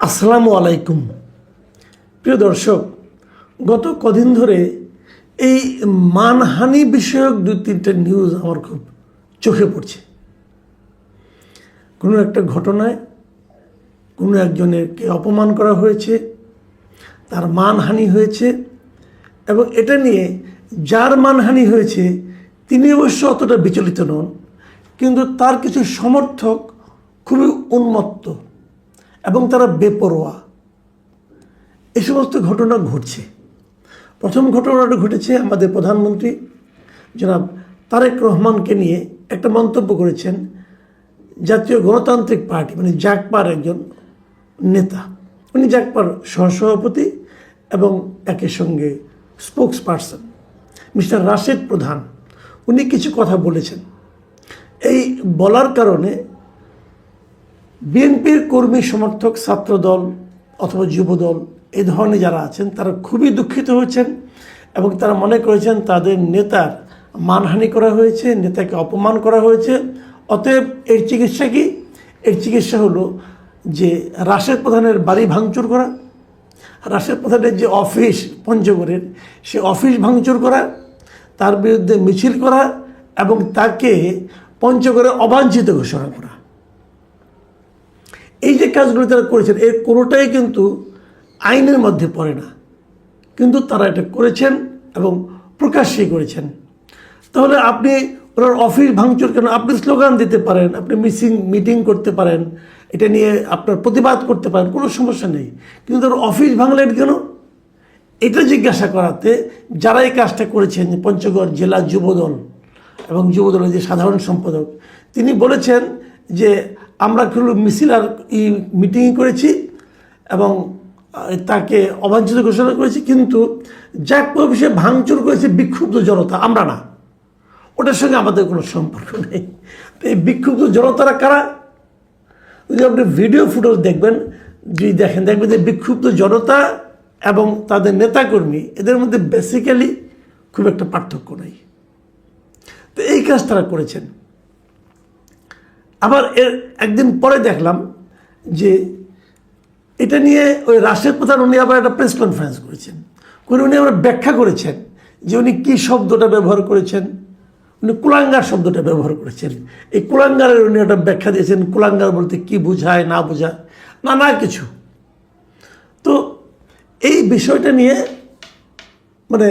আসসালামু আলাইকুম। প্রিয় দর্শক, গত কদিন ধরে এই মানহানি বিষয়ক দুই তিনটা নিউজ আমার খুব চোখে পড়ছে। কোনো একটা ঘটনায় কোনো একজনেরকে অপমান করা হয়েছে, তার মানহানি হয়েছে, এবং এটা নিয়ে যার মানহানি হয়েছে তিনি অবশ্য অতটা বিচলিত নন, কিন্তু তার কিছু সমর্থক খুবই উন্মত্ত এবং তারা বেপরোয়া। এই সমস্ত ঘটনা ঘটছে। প্রথম ঘটনাটা ঘটেছে আমাদের প্রধানমন্ত্রী জনাব তারেক রহমানকে নিয়ে একটা মন্তব্য করেছেন জাতীয় গণতান্ত্রিক পার্টি মানে জাগপার একজন নেতা। উনি জাগপার সহসভাপতি এবং একই সঙ্গে স্পোক্স পারসন মিস্টার রাশেদ প্রধান। উনি কিছু কথা বলেছেন। এই বলার কারণে বিএনপির কর্মী সমর্থক ছাত্রদল অথবা যুবদল এই ধরনের যারা আছেন তারা খুবই দুঃখিত হয়েছেন এবং তারা মনে করেছেন তাদের নেতার মানহানি করা হয়েছে, নেতাকে অপমান করা হয়েছে। অতএব এর চিকিৎসা কি? এর চিকিৎসা হলো যে রাশেদ প্রধানের বাড়ি ভাঙচুর করা, রাশেদ প্রধানের যে অফিস পঞ্চগড়ের সে অফিস ভাঙচুর করা, তার বিরুদ্ধে মিছিল করা এবং তাকে পঞ্চগড়ে অবাঞ্ছিত ঘোষণা করা। এই যে কাজগুলো তারা করেছেন এর কোনোটাই কিন্তু আইনের মধ্যে পড়ে না, কিন্তু তারা এটা করেছেন এবং প্রকাশ্যেই করেছেন। তাহলে আপনি ওনার অফিস ভাঙচুর কেন? আপনি স্লোগান দিতে পারেন, আপনি মিটিং করতে পারেন, এটা নিয়ে আপনার প্রতিবাদ করতে পারেন, কোনো সমস্যা নেই, কিন্তু তার অফিস ভাঙলেন কেন? এটা জিজ্ঞাসা করাতে যারা এই কাজটা করেছেন পঞ্চগড় জেলা যুবদল এবং যুবদলের যে সাধারণ সম্পাদক তিনি বলেছেন যে আমরা মিছিল আর মিটিং করেছি এবং তাকে অবাঞ্ছিত ঘোষণা করেছি, কিন্তু জাগপার অফিসে ভাঙচুর করেছে বিক্ষুব্ধ জনতা, আমরা না। ওটার সঙ্গে আমাদের কোনো সম্পর্ক নেই। তো এই বিক্ষুব্ধ জনতারা কারা? যদি আপনি ভিডিও ফুটেজ দেখবেন, যদি দেখবেন যে বিক্ষুব্ধ জনতা এবং তাদের নেতাকর্মী এদের মধ্যে বেসিক্যালি খুব একটা পার্থক্য নেই। তো এই কাজ তারা করেছেন। আবার এর একদিন পরে দেখলাম যে এটা নিয়ে ওই রাশেদ প্রধান উনি আবার একটা প্রেস কনফারেন্স করেছেন, করে উনি আবার ব্যাখ্যা করেছেন যে উনি কী শব্দটা ব্যবহার করেছেন। উনি কুলাঙ্গার শব্দটা ব্যবহার করেছেন। এই কুলাঙ্গারের উনি একটা ব্যাখ্যা দিয়েছেন, কুলাঙ্গার বলতে কি বোঝায় না বোঝায় নানা কিছু। তো এই বিষয়টা নিয়ে মানে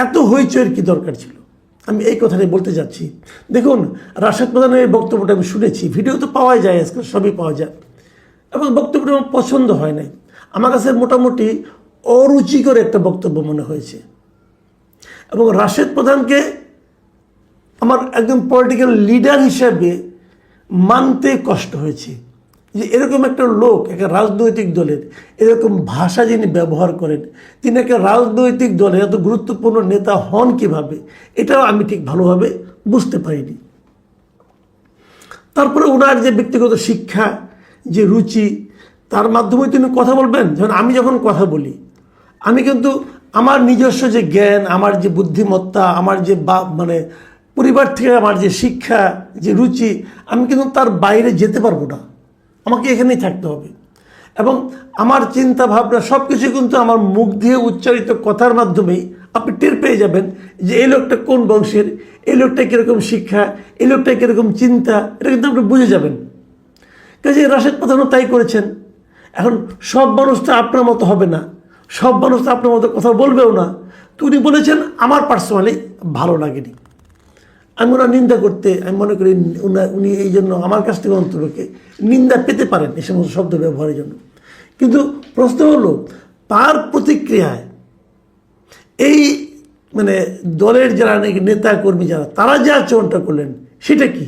এত হইচইয়ের কি দরকার ছিল? আমি এই কথাটাই বলতে যাচ্ছি। দেখুন, রাশেদ প্রধানের এই বক্তব্যটা আমি শুনেছি, ভিডিও তো পাওয়াই যায়, আজকাল সবই পাওয়া যায়, এবং বক্তব্যটা আমার পছন্দ হয় নাই। আমার কাছে মোটামুটি অরুচিকর একটা বক্তব্য মনে হয়েছে এবং রাশেদ প্রধানকে আমার একজন পলিটিক্যাল লিডার হিসেবে মানতে কষ্ট হয়েছে যে এরকম একটা লোক একটা রাজনৈতিক দলের এরকম ভাষা যিনি ব্যবহার করেন, তিনি একটা রাজনৈতিক দলের এত গুরুত্বপূর্ণ নেতা হন কিভাবে, এটাও আমি ঠিক ভালোভাবে বুঝতে পারিনি। তারপরে ওনার যে ব্যক্তিগত শিক্ষা, যে রুচি, তার মাধ্যমে তিনি কথা বলবেন। যেমন আমি যখন কথা বলি, আমি কিন্তু আমার নিজস্ব যে জ্ঞান, আমার যে বুদ্ধিমত্তা, আমার যে মানে পরিবার থেকে আমার যে শিক্ষা, যে রুচি, আমি কিন্তু তার বাইরে যেতে পারবো না, আমাকে এখানেই থাকতে হবে। এবং আমার চিন্তা ভাবনা সব কিছু কিন্তু আমার মুখ দিয়ে উচ্চারিত কথার মাধ্যমেই আপনি টের পেয়ে যাবেন যে এই লোকটা কোন বংশের, এই লোকটা কীরকম শিক্ষা, এই লোকটা কীরকম চিন্তা, এটা কিন্তু আপনি বুঝে যাবেন। কাজে রাশেদ প্রধানও তাই করেছেন। এখন সব মানুষ তো আপনার মতো হবে না, সব মানুষ তো আপনার মতো কথা বলবেও না। তো উনি বলেছেন আমার পার্সোনালি ভালো লাগেনি। আমি ওনার নিন্দা করতে আমি মনে করি উনি এই জন্য আমার কাছ থেকে অন্তরকে নিন্দা পেতে পারেন এই সমস্ত শব্দ ব্যবহারের জন্য। কিন্তু প্রশ্ন হলো তার প্রতিক্রিয়ায় এই মানে দলের যারা নাকি নেতা কর্মী যারা তারা যে আচরণটা করলেন সেটা কি,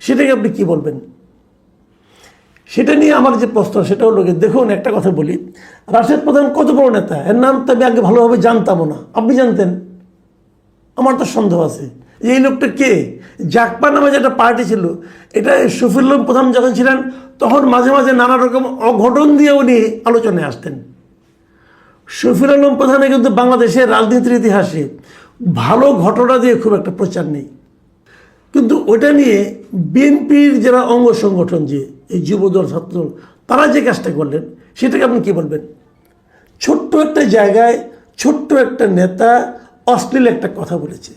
সেটাকে আপনি কি বলবেন? সেটা নিয়ে আমার যে প্রশ্ন সেটা হলো, দেখুন একটা কথা বলি, রাশেদ প্রধান কত বড় নেতা, এর নাম তো আমি আগে ভালোভাবে জানতামও না। আপনি জানতেন? আমার তো সন্দেহ আছে যে এই লোকটা কে। জাগপার নামে যেটা পার্টি ছিল, এটা শফিউল আলম প্রধান যখন ছিলেন তখন মাঝে মাঝে নানা রকম অঘটন দিয়ে উনি আলোচনায় আসতেন। শফিউল আলম প্রধানের কিন্তু বাংলাদেশের রাজনীতির ইতিহাসে ভালো ঘটনা দিয়ে খুব একটা প্রচার নেই, কিন্তু ওটা নিয়ে বিএনপির যারা অঙ্গ সংগঠন যে এই যুবদল ছাত্রদল তারা যে কাজটা করলেন সেটাকে আপনি কী বলবেন? ছোট্ট একটা জায়গায় ছোট্ট একটা নেতা অশ্লীল একটা কথা বলেছে,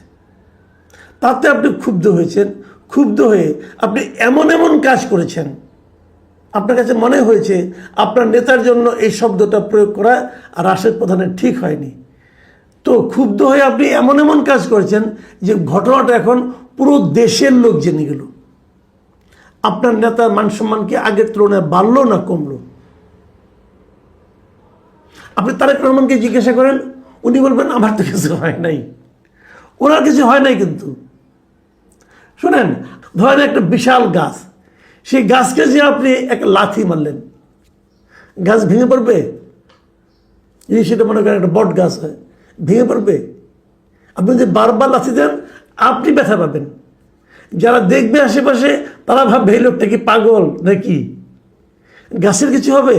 তাতে আপনি ক্ষুব্ধ হয়েছেন। ক্ষুব্ধ হয়ে আপনি এমন এমন কাজ করেছেন, আপনার কাছে মনে হয়েছে আপনার নেতার জন্য এই শব্দটা প্রয়োগ করা আর রাশেদ প্রধানের ঠিক হয়নি। তো ক্ষুব্ধ হয়ে আপনি এমন এমন কাজ করেছেন যে ঘটনাটা এখন পুরো দেশের লোক জেনে গেল। আপনার নেতার মান সম্মান কি আগের তুলনায় বাড়লো না কমলো? আপনি তারেক রহমানকে জিজ্ঞাসা করেন, উনি বলবেন আমার তো কিছু হয় নাই। ওনার কিছু হয় নাই। কিন্তু শোনেন, ধরেন একটা বিশাল গাছ, সেই গাছকে যে আপনি একটা লাথি মারলেন, গাছ ভেঙে পড়বে? যদি সেটা মনে করেন একটা বট গাছ হয়, ভেঙে পড়বে? আপনি যদি বারবার লাথি দেন আপনি ব্যথা পাবেন। যারা দেখবে আশেপাশে তারা ভাববে এই লোকটা কি পাগল নাকি? গাছের কিছু হবে?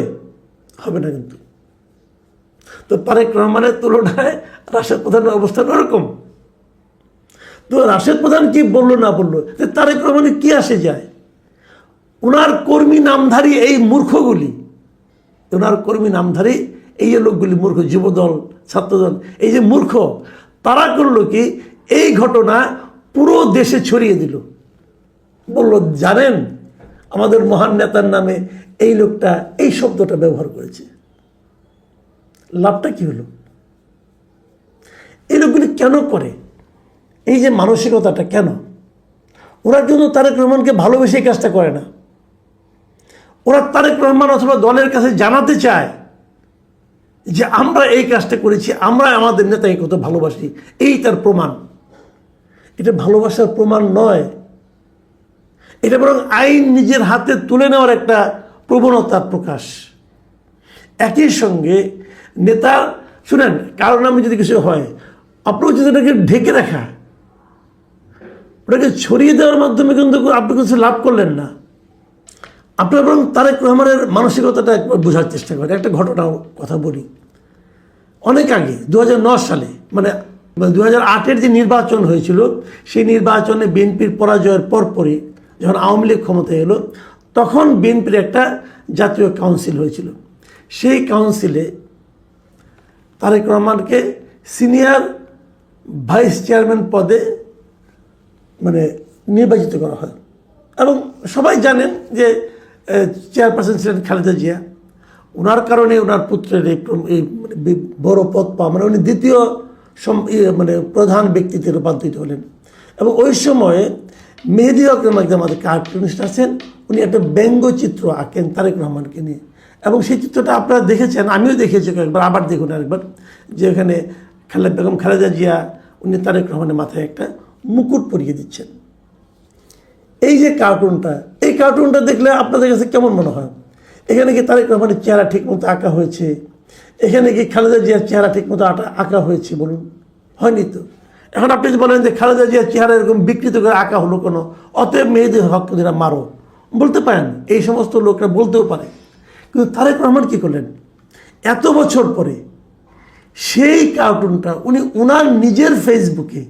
হবে না। কিন্তু তো তারেক রহমানের তুলনায় রাশেদ প্রধানের অবস্থান ওরকম। তো রাশেদ প্রধান কি বললো না বললো, তারেক রহমানের কি আসে যায়? ওনার কর্মী নামধারী এই মূর্খগুলি, ওনার কর্মী নামধারী এই যে লোকগুলি মূর্খ, যুবদল, ছাত্রদল, এই যে মূর্খ, তারা করলো কি, এই ঘটনা পুরো দেশে ছড়িয়ে দিল। বলল, জানেন আমাদের মহান নেতার নামে এই লোকটা এই শব্দটা ব্যবহার করেছে। লাভটা কি হলো? এই লোকগুলি কেন করে? এই যে মানসিকতাটা কেন? ওরা কিন্তু তারেক রহমানকে ভালোবেসে এই কাজটা করে না। ওরা তারেক রহমান অথবা দলের কাছে জানাতে চায় যে আমরা এই কাজটা করেছি, আমরা আমাদের নেতাকে কত ভালোবাসি, এই তার প্রমাণ। এটা ভালোবাসার প্রমাণ নয়, এটা বরং আইন নিজের হাতে তুলে নেওয়ার একটা প্রবণতার প্রকাশ। একই সঙ্গে নেতার, শুনেন, কারণ নামে যদি কিছু হয়, আপনার যদি ওটাকে ঢেকে রাখা, ওটাকে ছড়িয়ে দেওয়ার মাধ্যমে কিন্তু আপনি কিছু লাভ করলেন না। আপনার বরং তারেক রহমানের মানসিকতাটা একবার বোঝার চেষ্টা করেন। একটা ঘটনার কথা বলি। অনেক আগে 2009 সালে, মানে 2008-এর যে নির্বাচন হয়েছিল, সেই নির্বাচনে বিএনপির পরাজয়ের পরপরই যখন আওয়ামী লীগ ক্ষমতায় এলো, তখন বিএনপির একটা জাতীয় কাউন্সিল হয়েছিল। সেই কাউন্সিলে তারেক রহমানকে সিনিয়র ভাইস চেয়ারম্যান পদে মানে নির্বাচিত করা হয়। এবং সবাই জানেন যে চেয়ারপারসন ছিলেন খালেদা জিয়া। ওনার কারণে ওনার পুত্রের এই বড় পদ পাওয়া, মানে উনি দ্বিতীয় মানে প্রধান ব্যক্তিতে রূপান্তরিত হলেন। এবং ওই সময়ে মেহেদী আকরম একজন আমাদের কার্টুনিস্ট আছেন, উনি একটা ব্যঙ্গচিত্র আঁকেন তারেক রহমানকে নিয়ে। এবং সেই চিত্রটা আপনারা দেখেছেন, আমিও দেখেছি একবার, আবার দেখুন আরেকবার, যে এখানে বেগম খালেদা জিয়া উনি তারেক রহমানের মাথায় একটা মুকুট পরিয়ে দিচ্ছেন। এই যে কার্টুনটা, এই কার্টুনটা দেখলে আপনাদের কাছে কেমন মনে হয়? এখানে কি তারেক রহমানের চেহারা ঠিক মতো আঁকা হয়েছে? এখানে কি খালেদা জিয়ার চেহারা ঠিক মতো আঁকা হয়েছে? বলুন, হয়নি তো। এখন আপনি যদি বলেন যে খালেদা জিয়ার চেহারা এরকম বিকৃত করে আঁকা হলো কেন, অতএব মেয়েদের ভক্তদের মারো, বলতে পারেন, এই সমস্ত লোকরা বলতেও পারে। কিন্তু তারেক রহমান কী করলেন? এত বছর পরে সেই কার্টুনটা উনি ওনার নিজের ফেসবুকে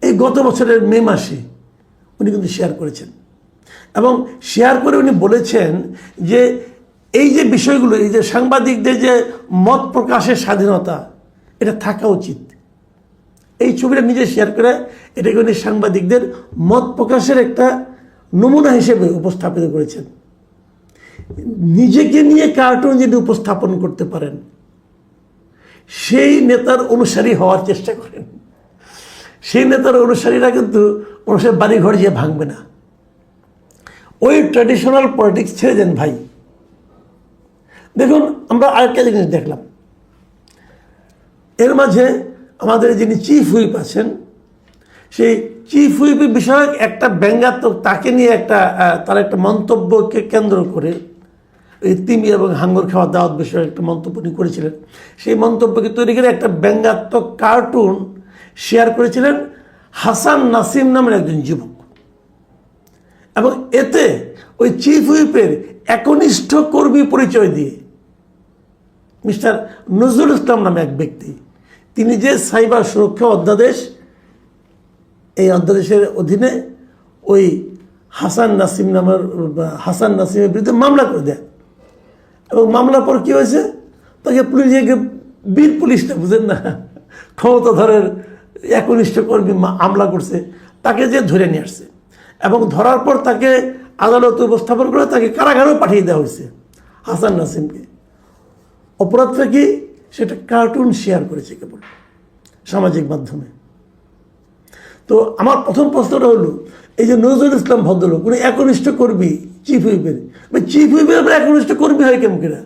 এই গত বছরের মে মাসে উনি কিন্তু শেয়ার করেছেন। এবং শেয়ার করে উনি বলেছেন যে এই যে বিষয়গুলো, এই যে সাংবাদিকদের যে মত প্রকাশের স্বাধীনতা, এটা থাকা উচিত। এই ছবিটা নিজে শেয়ার করে এটাকে উনি সাংবাদিকদের মত প্রকাশের একটা নমুনা হিসেবে উপস্থাপিত করেছেন। নিজেকে নিয়ে কার্টুন যদি উপস্থাপন করতে পারেন, সেই নেতার অনুসারী হওয়ার চেষ্টা করেন। সেই নেতার অনুসারীরা কিন্তু মানুষের বাড়িঘর গিয়ে ভাঙবে না। ওই ট্র্যাডিশনাল পলিটিক্স ছেড়ে দেন ভাই। দেখুন, আমরা আরেকটা জিনিস দেখলাম, এর মাঝে আমাদের যিনি চিফ হুইপ আছেন, সেই চিফ হুইপের বিষয়ক একটা ব্যঙ্গাত্মক, তাকে নিয়ে তার একটা মন্তব্যকে কেন্দ্র করে, এই তিমি এবং হাঙ্গর খাওয়া দাওয়াত বিষয়ে একটা মন্তব্য উনি করেছিলেন। সেই মন্তব্যকে তৈরি করে একটা ব্যঙ্গাত্মক কার্টুন শেয়ার করেছিলেন হাসান নাসিম নামের একজন যুবক। এবং এতে ওই চিফ হুইপের একনিষ্ঠ কর্মী পরিচয় দিয়ে মিস্টার নজরুল ইসলাম নামে এক ব্যক্তি, তিনি যে সাইবার সুরক্ষা অধ্যাদেশ, এই অধ্যাদেশের অধীনে ওই হাসান নাসিমের বিরুদ্ধে মামলা করে দেন। এবং মামলার পর কী হয়েছে, তাকে পুলিশে বীর পুলিশটা বুঝেন না, ক্ষমতাধরের একনিষ্ঠ কর্মী হামলা করছে, তাকে যে ধরে নিয়ে আসছে এবং ধরার পর তাকে আদালতে উপস্থাপন করে তাকে কারাগারেও পাঠিয়ে দেওয়া হয়েছে হাসান নাসিমকে। অপরাধটা কি, সেটা কার্টুন শেয়ার করেছে কেবল সামাজিক মাধ্যমে। তো আমার প্রথম প্রশ্নটা হলো, এই যে নজরুল ইসলাম ভদ্রলোক উনি একনিষ্ঠ কর্মী চিফ হুইপের, চিফ হুইপের আবার একনিষ্ঠ কর্মী হয় কেমন কিনা?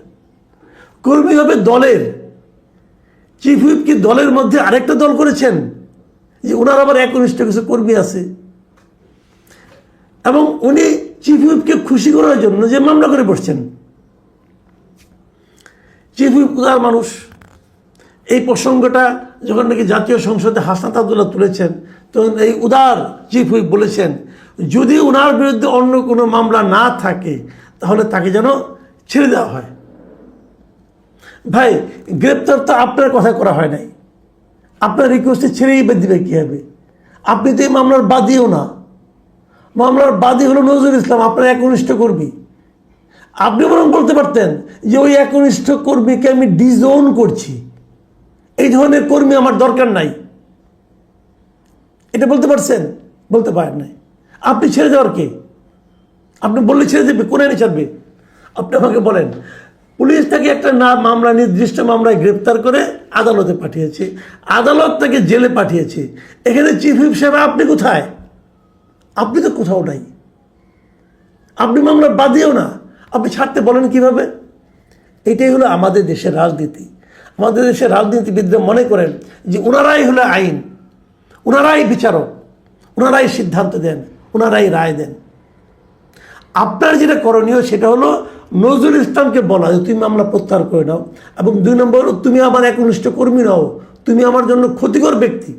কর্মী হবে দলের, চিফ হুইপ কি দলের মধ্যে আরেকটা দল করেছেন যে ওনার আবার একনিষ্ঠ কিছু কর্মী আছে? এবং উনি চিফ হুইপকে খুশি করার জন্য যে মামলা করে বসছেন। চিফ হুইপ উদার মানুষ। এই প্রসঙ্গটা যখন নাকি জাতীয় সংসদে হাসনাত আবদুল্লাহ তুলেছেন, তখন এই উদার চিফ হুইপ বলেছেন যদি ওনার বিরুদ্ধে অন্য কোনো মামলা না থাকে তাহলে তাকে যেন ছেড়ে দেওয়া হয়। ভাই, গ্রেপ্তার তো আপনার কথা করা হয় নাই, আপনার রিকোয়েস্টে ছেড়েই দিবে কী হবে? আপনি তো এই মামলার বাদীও না, মামলার বাদী হলো নজরুল ইসলাম, আপনার একনিষ্ঠ কর্মী। আপনি বরং বলতে পারতেন যে ওই একনিষ্ঠ কর্মীকে আমি ডিজোন করছি, এই ধরনের কর্মী আমার দরকার নাই, এটা বলতে পারছেন? বলতে পারেন নাই। আপনি ছেড়ে দেওয়ার কে? আপনি বললে ছেড়ে দেবে, কোন আইনে ছাড়বে? আপনি আমাকে বলেন। পুলিশ তাকে একটা মামলা, নির্দিষ্ট মামলায় গ্রেপ্তার করে আদালতে পাঠিয়েছে, আদালত তাকে জেলে পাঠিয়েছে। এখানে চিফ হুইপ সাহেব আপনি কোথায়? আপনি তো কোথাও নাই, আপনি মামলার বাদীও না, আপনি ছাড়তে বলেন কিভাবে? এটাই হলো আমাদের দেশের রাজনীতি। আমাদের দেশের রাজনীতিবিদরা মনে করেন যে ওনারাই হলো আইন, ওনারাই বিচারক, ওনারাই সিদ্ধান্ত দেন, ওনারাই রায় দেন। আপনার যেটা করণীয় সেটা হলো নজরুল ইসলামকে বলা যে তুমি মামলা প্রত্যাহার করে নাও, এবং 2 নম্বর, তুমি আমার একনিষ্ঠ কর্মী নাও, তুমি আমার জন্য ক্ষতিকর ব্যক্তি।